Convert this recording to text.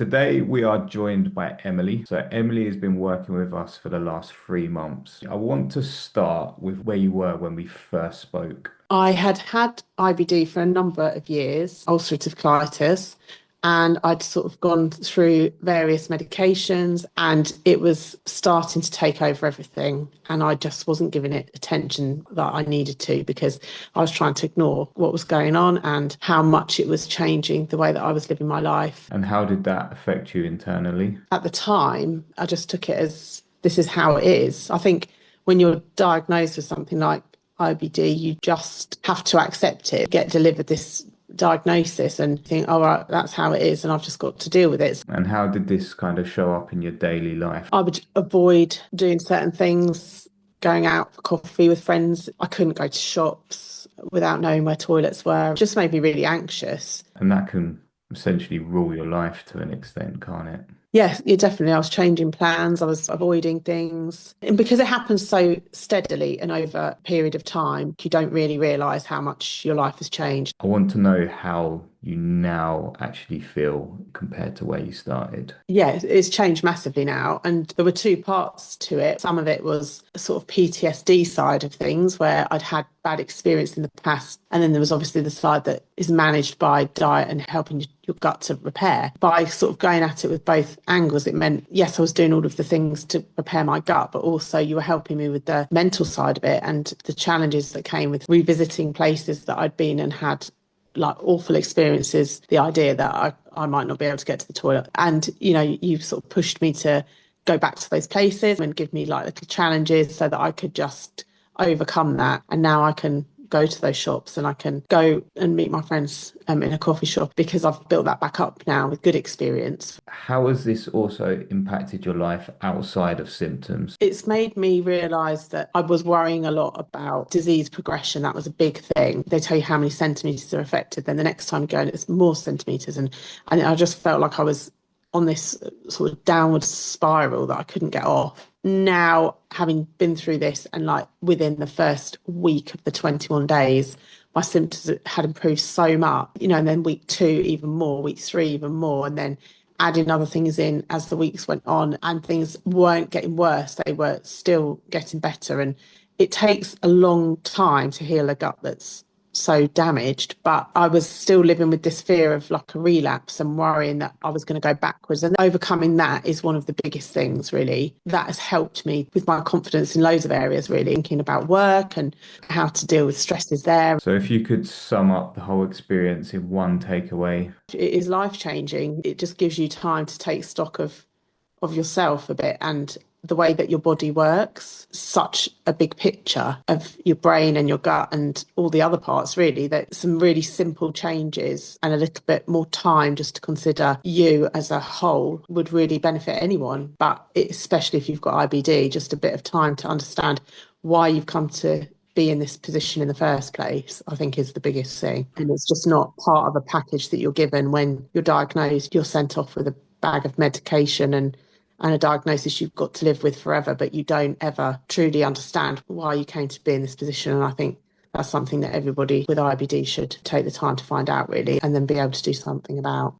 Today we are joined by Emily. So Emily has been working with us for the last 3 months. I want to start with where you were when we first spoke. I had had IBD for a number of years, ulcerative colitis, and I'd sort of gone through various medications and it was starting to take over everything. And I just wasn't giving it attention that I needed to because I was trying to ignore what was going on and how much it was changing the way that I was living my life. And how did that affect you internally? At the time, I just took it as this is how it is. I think when you're diagnosed with something like IBD, you just have to accept it, get delivered this diagnosis and think, all right, that's how it is, and I've just got to deal with it. And how did this kind of show up in your daily life? I would avoid doing certain things, going out for coffee with friends. I couldn't go to shops without knowing where toilets were. It just made me really anxious. And that can essentially rule your life to an extent, can't it? Yes, yeah, definitely. I was changing plans, I was avoiding things. And because it happens so steadily and over a period of time, you don't really realise how much your life has changed. I want to know how you now actually feel compared to where you started. Yeah, it's changed massively now. And there were two parts to it. Some of it was a sort of PTSD side of things where I'd had bad experience in the past. And then there was obviously the side that is managed by diet and helping your gut to repair. By sort of going at it with both angles, it meant, yes, I was doing all of the things to repair my gut, but also you were helping me with the mental side of it and the challenges that came with revisiting places that I'd been and had like awful experiences, the idea that I might not be able to get to the toilet. And, you sort of pushed me to go back to those places and give me like little challenges so that I could just overcome that. And now I can go to those shops and I can go and meet my friends in a coffee shop because I've built that back up now with good experience. How has this also impacted your life outside of symptoms? It's made me realise that I was worrying a lot about disease progression. That was a big thing. They tell you how many centimetres are affected, then the next time you go and it's more centimetres. And I just felt like I was on this sort of downward spiral that I couldn't get off. Now, having been through this and like within the first week of the 21 days, my symptoms had improved so much, and then week 2, even more, week 3, even more. And then adding other things in as the weeks went on and things weren't getting worse. They were still getting better. And it takes a long time to heal a gut that's so damaged, but I was still living with this fear of like a relapse and worrying that I was going to go backwards. And overcoming that is one of the biggest things, really. That has helped me with my confidence in loads of areas, really, thinking about work and how to deal with stresses there. So, if you could sum up the whole experience in one takeaway. It is life changing. It just gives you time to take stock of yourself a bit and the way that your body works, such a big picture of your brain and your gut and all the other parts, really, that some really simple changes and a little bit more time just to consider you as a whole would really benefit anyone. But especially if you've got IBD, just a bit of time to understand why you've come to be in this position in the first place, I think is the biggest thing. And it's just not part of a package that you're given when you're diagnosed. You're sent off with a bag of medication and a diagnosis you've got to live with forever, but you don't ever truly understand why you came to be in this position. And I think that's something that everybody with IBD should take the time to find out, really, and then be able to do something about.